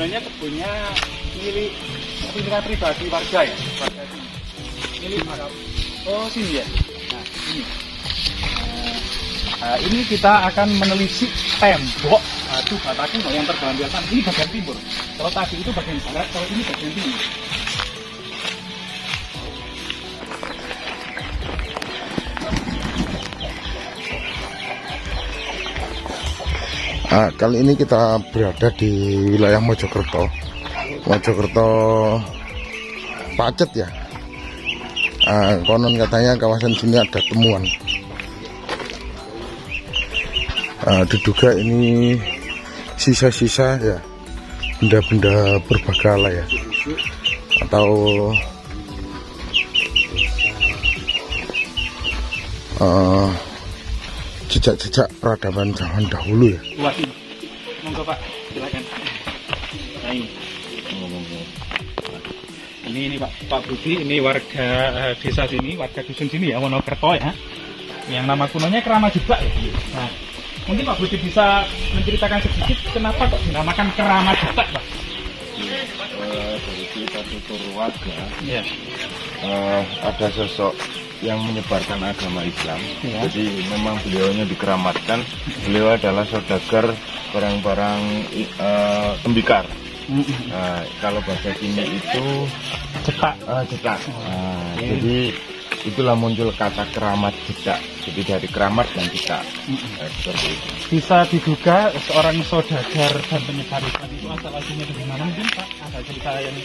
sebenarnya kebunnya milik pribadi warga ya, warga sini. Milik warga. Oh sini ya. Nah ini. Ini kita akan menelisik tembok batu bata kuno yang tergambarkan. Ini bagian timur. Kalau tadi itu bagian barat, kalau ini bagian timur. Kali ini kita berada di wilayah Mojokerto. Mojokerto Pacet ya. Konon katanya kawasan sini ada temuan. Diduga ini sisa-sisa ya, benda-benda berbagala ya, atau jejak-jejak peradaban zaman dahulu ya. Luas ini. Monggo Pak, silakan. Nah ini Pak Budi, ini warga desa sini, warga dusun sini ya, Wonokerto ya. Yang nama kunonya Keramat Jebak ya. Nah, mungkin Pak Budi bisa menceritakan sedikit kenapa kok dinamakan Keramat Jebak, Pak? Dari cerita tutur warga, ya. Ada sosok yang menyebarkan agama Islam. Ya. Jadi memang beliaunya dikeramatkan. Beliau adalah saudagar barang-barang tembikar. Kalau bahasa sini itu Cetak. cetak. Jadi itulah muncul kata keramat cetak. Jadi dari keramat dan cetak. Seperti itu. Bisa diduga seorang saudagar dan penyebar Islam itu asal-usulnya dari mana mungkin Pak? Ada cerita yang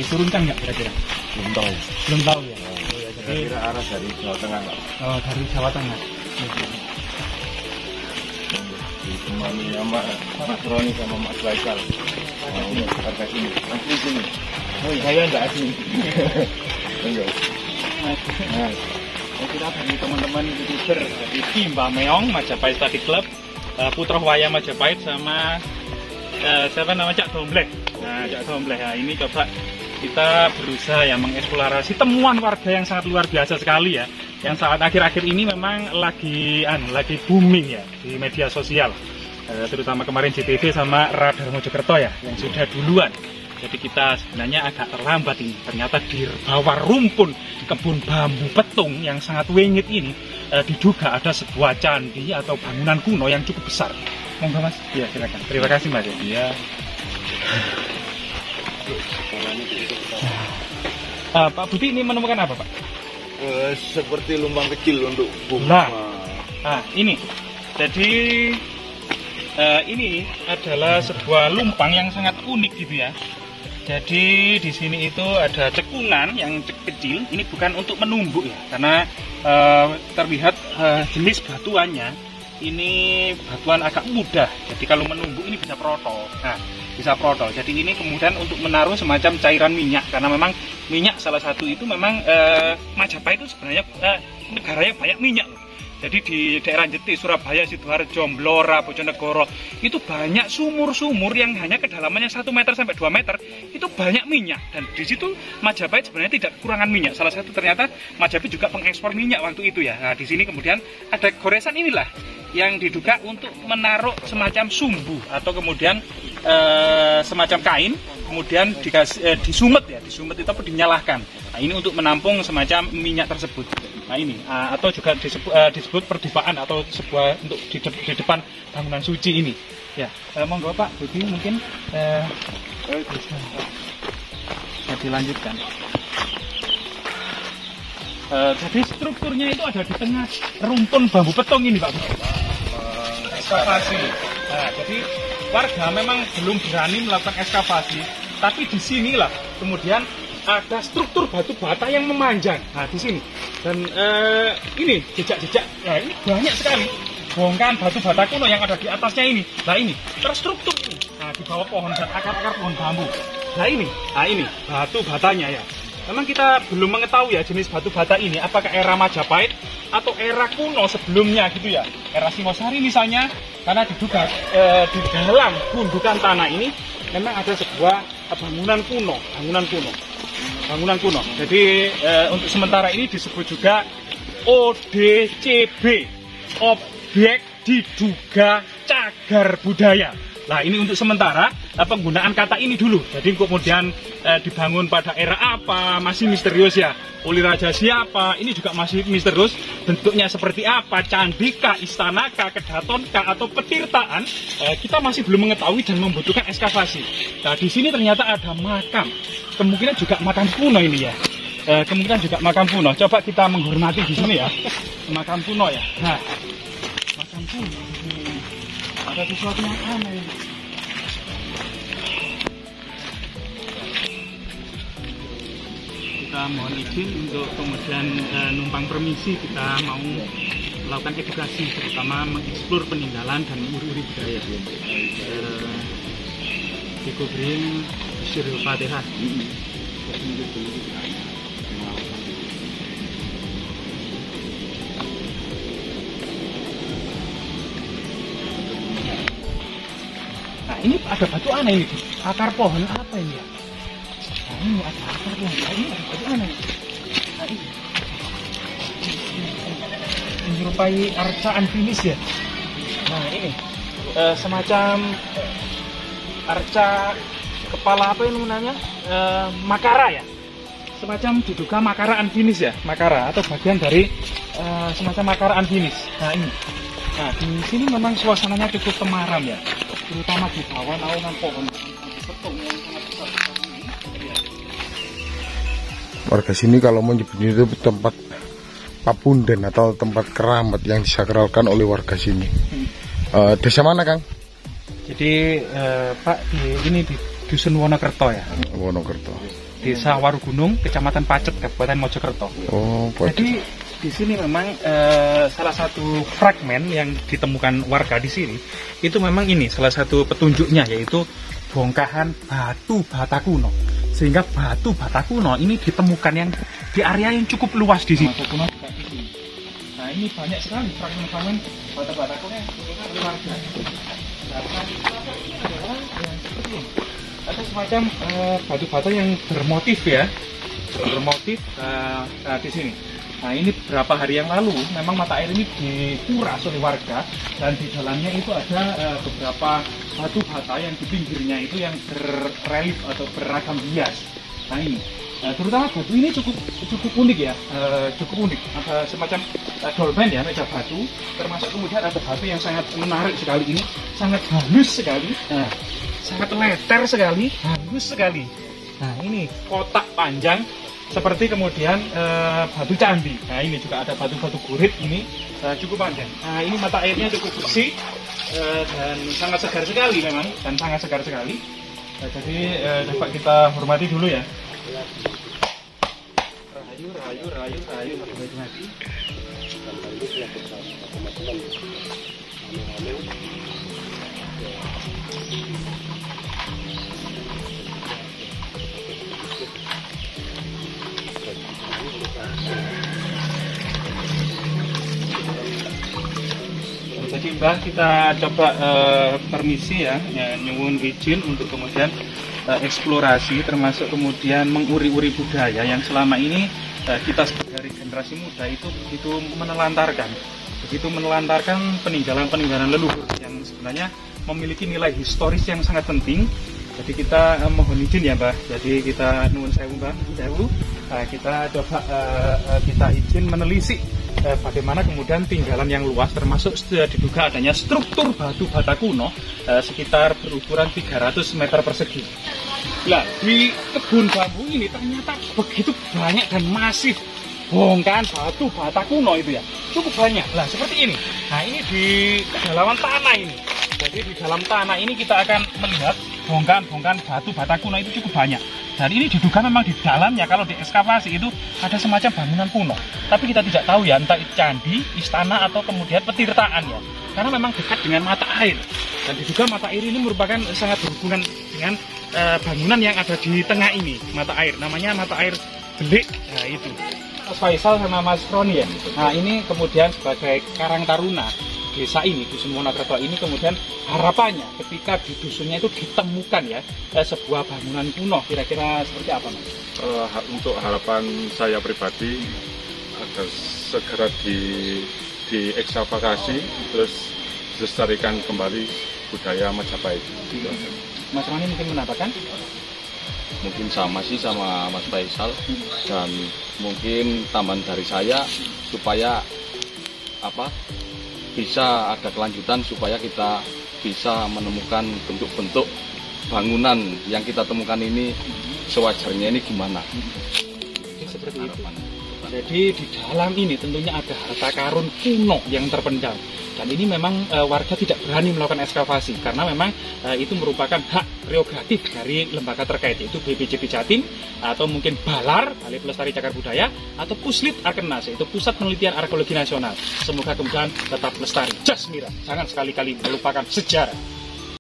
diturunkan nggak kira-kira? Belum tahu. Belum tahu ya. Kira-kira arah dari Jawa Tengah. Oh, dari Jawa Tengah. Ditemani sama Mas Roni sama Mas Baikal. Ini warga sini. Asli sini. Oh, saya enggak asli. Enggak. Nah, saya kira dari teman-teman YouTuber dari tim Mbak Meong, Majapahit Study Club, Putra Waya Majapahit sama siapa nama Cak Dombleh. Nah, Cak Dombleh ya, ini coba kita berusaha ya mengeksplorasi temuan warga yang sangat luar biasa sekali ya. Yang saat akhir-akhir ini memang lagi booming ya di media sosial. Terutama kemarin JTV sama Radar Mojokerto ya yang sudah duluan. Jadi kita sebenarnya agak terlambat ini. Ternyata di bawah rumpun kebun bambu petung yang sangat wingit ini diduga ada sebuah candi atau bangunan kuno yang cukup besar. Monggo Mas. Ya silakan. Terima kasih Mas. Ya. Pak Budi ini menemukan apa Pak? Seperti lubang kecil untuk bunga. Nah ini. Jadi ini adalah sebuah lumpang yang sangat unik gitu ya. Jadi di sini itu ada cekungan yang kecil. Ini bukan untuk menumbuk ya, karena terlihat jenis batuannya ini batuan agak mudah. Jadi kalau menumbuk ini bisa protol. Nah, bisa protol. Jadi ini kemudian untuk menaruh semacam cairan minyak, karena memang minyak salah satu itu memang Majapahit itu sebenarnya negaranya banyak minyak. Jadi di daerah Jeti, Surabaya, Sidoarjo, Blora, Bojonegoro itu banyak sumur-sumur yang hanya kedalamannya 1 meter sampai 2 meter itu banyak minyak, dan di situ Majapahit sebenarnya tidak kekurangan minyak. Salah satu ternyata Majapahit juga pengekspor minyak waktu itu ya. Nah di sini kemudian ada goresan inilah yang diduga untuk menaruh semacam sumbu atau kemudian semacam kain, kemudian disumet ya, disumet itu apa dinyalakan. Nah ini untuk menampung semacam minyak tersebut. Nah ini atau juga disebut perdipaan atau sebuah untuk di depan bangunan suci ini. Ya, monggo Pak Budi mungkin bisa dilanjutkan. Jadi strukturnya itu ada di tengah rumpun bambu petung ini Pak Budi. Ekskavasi. Nah, jadi warga memang belum berani melakukan ekskavasi, tapi di sinilah kemudian ada struktur batu bata yang memanjang. Nah di sini dan ini jejak-jejak, ya ini banyak sekali bongkahan batu bata kuno yang ada di atasnya ini. Nah ini terstruktur ini. Nah di bawah pohon dan akar-akar pohon bambu. Nah ini batu batanya ya. Memang kita belum mengetahui ya jenis batu bata ini apakah era Majapahit atau era kuno sebelumnya gitu ya. Era Singosari misalnya, karena diduga di dalam gundukan tanah ini memang ada sebuah bangunan kuno. Jadi untuk sementara ini disebut juga ODCB, objek diduga cagar budaya. Nah, ini untuk sementara penggunaan kata ini dulu. Jadi kemudian dibangun pada era apa, masih misterius ya. Oleh raja siapa, ini juga masih misterius. Bentuknya seperti apa, candi kah, istana kah, kedaton kah, atau petirtaan, kita masih belum mengetahui dan membutuhkan ekskavasi. Nah, di sini ternyata ada makam. Kemungkinan juga makam kuno ini ya. Kemungkinan juga makam kuno. Coba kita menghormati di sini ya. Makam kuno ya. Nah, makam kuno. Ada sesuatu yang aneh. Kita mohon izin untuk kemudian numpang permisi, kita mau melakukan edukasi, terutama mengeksplor peninggalan dan uri-uri budaya. Dikubring Syirul Fatihah. Ini ada batu aneh ini, akar pohon apa ini ya? Nah, ini ada akar pohon, nah, ini ada batu aneh. Nah, ini menyerupai arca Anfinis ya. Nah, ini semacam arca kepala apa ini namanya? Makara ya. Semacam diduga Makara Anfinis ya, Makara atau bagian dari semacam Makara Anfinis. Nah, ini. Nah, di sini memang suasananya cukup temaram ya. Terutama di bawah naungan pohon petung yang sangat besar. Warga sini kalau menyebut itu tempat papundan atau tempat keramat yang disakralkan oleh warga sini. Desa mana, Kang? Jadi Pak, ini di Dusun Wonokerto ya. Wonokerto. Desa Warugunung, Kecamatan Pacet, Kabupaten Mojokerto. Oh, Pacet. Jadi di sini memang salah satu fragmen yang ditemukan warga di sini itu memang ini salah satu petunjuknya, yaitu bongkahan batu bata kuno. Sehingga batu bata kuno ini ditemukan yang di area yang cukup luas di sini. Nah, ini banyak sekali fragmen-fragmen bata kuno yang ditemukan oleh warga. Ada semacam batu-batu yang bermotif ya, bermotif di sini. Nah, ini beberapa hari yang lalu memang mata air ini dikuras oleh warga, dan di dalamnya itu ada beberapa batu bata yang di pinggirnya itu yang berrelief atau beragam hias. Nah, ini terutama batu ini cukup unik ya, cukup unik. Ada semacam dolmen ya, meja batu, termasuk kemudian ada batu yang sangat menarik sekali ini, sangat halus sekali, sangat letter sekali, halus sekali. Nah, ini kotak panjang seperti kemudian batu candi. Nah, ini juga ada batu-batu gurit ini cukup panjang. Nah, ini mata airnya cukup bersih dan sangat segar sekali memang, dan sangat segar sekali. Jadi dapat kita hormati dulu ya. Rahayu. Jadi Mbah, kita coba permisi ya, nyuwun izin untuk kemudian eksplorasi, termasuk kemudian menguri-uri budaya yang selama ini kita sebagai generasi muda itu begitu menelantarkan peninggalan-peninggalan leluhur yang sebenarnya memiliki nilai historis yang sangat penting. Jadi kita mohon izin ya Mbah, jadi kita nuwun sewu Mbah, kita coba kita izin menelisik bagaimana kemudian tinggalan yang luas, termasuk diduga adanya struktur batu bata kuno sekitar berukuran 300 meter persegi. Nah, di kebun bambu ini ternyata begitu banyak dan masif bongkahan batu bata kuno itu ya, cukup banyak. Nah, seperti ini. Nah, ini di kedalaman tanah ini. Jadi di dalam tanah ini kita akan melihat bongkahan batu bata kuno itu cukup banyak. Dan ini diduga memang di dalamnya kalau diekskavasi itu ada semacam bangunan kuno. Tapi kita tidak tahu ya, entah itu candi, istana, atau kemudian petirtaan ya. Karena memang dekat dengan mata air. Dan diduga mata air ini merupakan sangat berhubungan dengan bangunan yang ada di tengah ini, mata air. Namanya mata air Belik. Nah, itu. Mas Faisal sama Mas Roni ya. Nah, ini kemudian sebagai Karang Taruna desa ini, Dusun Wonokerto ini, kemudian harapannya ketika di dusunnya itu ditemukan ya sebuah bangunan kuno, kira-kira seperti apa Mas? Untuk harapan saya pribadi agar segera diekskavasi, terus dilestarikan kembali budaya Majapahit. Mas Roni mungkin menambahkan? Mungkin sama sih sama Mas Faisal, dan mungkin tambahan dari saya supaya bisa ada kelanjutan, supaya kita bisa menemukan bentuk-bentuk bangunan yang kita temukan ini sewajarnya ini gimana. Seperti itu. Jadi di dalam ini tentunya ada harta karun kuno yang terpendam. Dan ini memang warga tidak berani melakukan ekskavasi karena memang itu merupakan hak prerogatif dari lembaga terkait, yaitu BPJB Jatim atau mungkin BALAR, Balai Pelestari Cagar Budaya, atau Puslit Arkenas, yaitu Pusat Penelitian Arkeologi Nasional. Semoga kemudian tetap lestari. Jasmira, jangan sekali-kali melupakan sejarah.